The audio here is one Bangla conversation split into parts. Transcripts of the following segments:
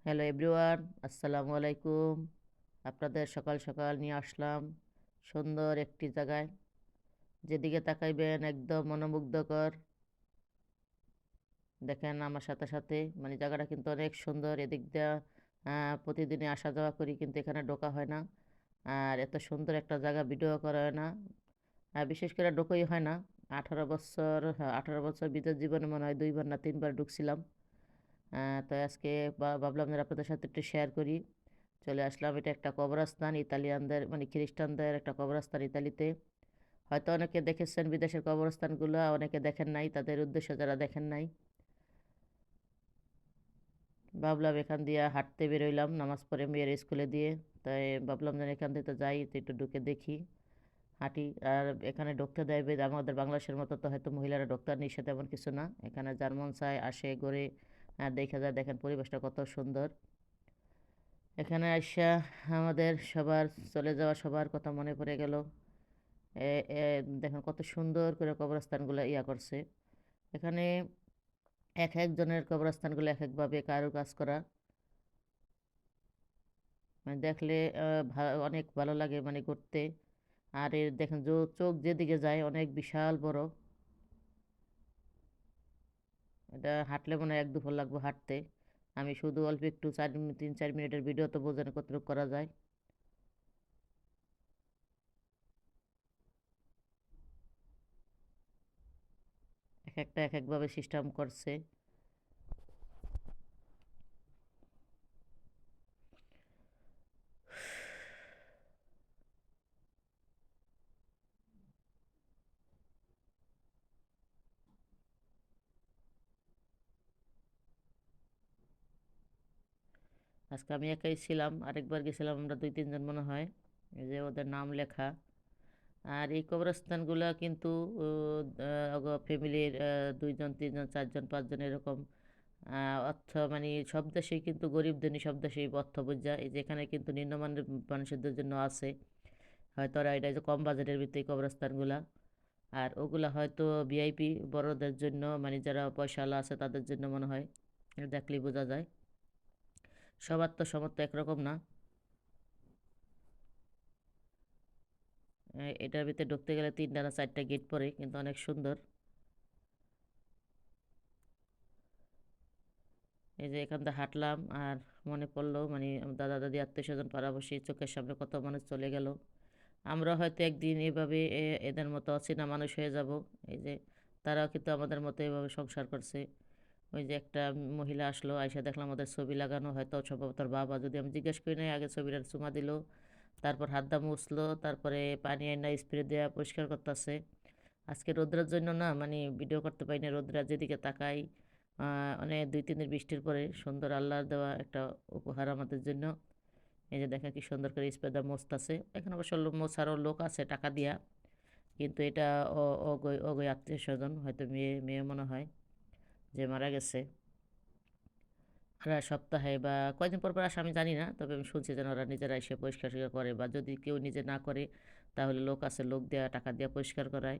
হ্যালো এভরিওয়ান, আসসালামু আলাইকুম। আপনাদের সকাল সকাল নিয়ে আসলাম সুন্দর একটি জায়গায়। যেদিকে তাকাইবেন একদম মনোমুগ্ধকর। দেখেন আমার সাথে সাথে মানে জায়গাটা কিন্তু অনেক সুন্দর। এদিক দিয়ে প্রতিদিনই আসা যাওয়া করি, কিন্তু এখানে ঢোকা হয় না। আর এত সুন্দর একটা জায়গা ভিডিও করা হয় না। বিশেষ করে ঢোকাই হয় না। 18 বছর, হ্যাঁ 18 বছর বিদেশ জীবনে মনে হয় 2বার না 3বার ঢুকছিলাম। তো আজকে ভাবলাম যে আপনাদের সাথে একটু শেয়ার করি। চলে আসলাম, এটা একটা কবরস্থান, ইতালিয়ানদের মানে খ্রিস্টানদের একটা কবরস্থান ইতালিতে। হয়তো অনেকে দেখেছেন বিদেশের কবরস্থানগুলো, অনেকে দেখেন নাই, তাদের উদ্দেশ্য যারা দেখেন নাই। ভাবলাম এখান দিয়ে হাঁটতে বেরোইলাম নামাজ পড়ে মেয়ের স্কুলে দিয়ে। তাই ভাবলাম যে এখান থেকে তো যাই, তো একটু ঢুকে দেখি, হাঁটি। আর এখানে ঢুকতে দেয় আমাদের বাংলাদেশের মতো তো হয়তো মহিলারা ঢুকতে নিষেধ এমন কিছু না। এখানে যার মন চায় আসে ঘুরে দেখা যায়। দেখেন পরিবেশটা কত সুন্দর। এখানে আইসা আমাদের সবার চলে যাওয়া সবার কথা মনে পড়ে গেল। এ এ দেখেন কত সুন্দর করে কবরস্থানগুলো করছে। এখানে এক একজনের কবরস্থানগুলো এক একভাবে কারুকাজ করা। মানে দেখলে অনেক ভালো লাগে মানে ঘুরতে। আর এর দেখেন চোখ যেদিকে যায় অনেক বিশাল বড়। এটা হাঁটলে মনে হয় 1 দুপুর লাগবে হাঁটতে। আমি শুধু অল্প একটু 3-4 মিনিটের ভিডিও তো বোঝেন কতটুকু করা যায়। এক একটা এক একভাবে সিস্টেম করছে। আজকে আমি একাই ছিলাম, আরেকবার গেছিলাম আমরা 2-3 জন মনে হয়। এই যে ওদের নাম লেখা। আর এই কবরস্থানগুলা কিন্তু ফ্যামিলির 2 জন 3 জন 4 জন 5 জন এরকম। অর্থ মানে সব দেশেই কিন্তু গরিব ধনী সব দেশেই অর্থ বুঝা এই যে এখানে কিন্তু নিম্নমানের মানুষদের জন্য আছে। হয়তো ওরা এটা যে কম বাজেটের ভিতরে কবরস্থানগুলা। আর ওগুলা হয়তো ভিআইপি বড়দের জন্য, মানে যারা পয়সাওয়ালা আছে তাদের জন্য মনে হয়। এটা দেখলেই বোঝা যায়। সবার তো সামর্থ্য একরকম না। এটার ভিতরে ঢুকতে গেলে 3টা না 4টা গেট পড়ে, কিন্তু অনেক সুন্দর। এই যে এখান থেকে হাঁটলাম আর মনে পড়লো মানে আমার দাদা দাদি আত্মীয় স্বজন পাড়াবসী চোখের সামনে কত মানুষ চলে গেল। আমরা হয়তো একদিন এভাবে এদের মতো অচেনা মানুষ হয়ে যাব। এই যে তারাও কিন্তু আমাদের মতো এভাবে সংসার করছে। ওই যে একটা মহিলা আসলো, আইসা দেখলাম ওদের ছবি লাগানো, হয়তো সম্ভবত ওর বাবা, যদি আমি জিজ্ঞেস করি নাই আগে ছবিটার চুমা দিল। তারপর হাত দা মুছলো, তারপরে পানি আইনা স্প্রে দেওয়া পরিষ্কার করতেছে। আজকে রোদ্রের জন্য না মানে ভিডিও করতে পারি না, রোদ্রা যেদিকে তাকাই। অনেক 2-3 দিন বৃষ্টির পরে সুন্দর আল্লাহর দেওয়া একটা উপহার আমাদের জন্য। এই যে দেখেন কি সুন্দর করে স্প্রে দেওয়া মোছতাছে। এখানে অবশ্য মোছারও লোক আছে টাকা দিয়া। কিন্তু এটা অগৈ আত্মীয় স্বজন, হয়তো মেয়ে মেয়ে মনে হয় যে মারা গেছে। ওরা সপ্তাহে বা কয়দিন পর পর আসে আমি জানি না, তবে আমি শুনছি যেন ওরা নিজেরা এসে পরিষ্কার টরিষ্কার করে, বা যদি কেউ নিজে না করে তাহলে লোক আছে, লোক দেওয়া টাকা দিয়ে পরিষ্কার করায়।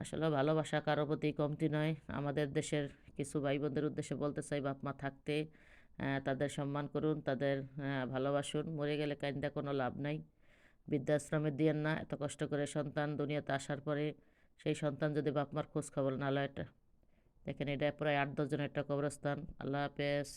আসলে ভালোবাসা কারো প্রতি কমতি নয়। আমাদের দেশের কিছু ভাই বোনদের উদ্দেশ্যে বলতে চাই, বাপ মা থাকতে তাদের সম্মান করুন, তাদের ভালোবাসুন। মরে গেলে কাইন্দা কোনো লাভ নাই। বৃদ্ধাশ্রমে দিয়েন না, এত কষ্ট করে সন্তান দুনিয়াতে আসার পরে সেই সন্তান যদি বাপ মার খোঁজ খবর না লয়। এটা দেখেন, এটা প্রায় 8-10 জনের একটা কবরস্থান। আল্লাহ হাফেজ।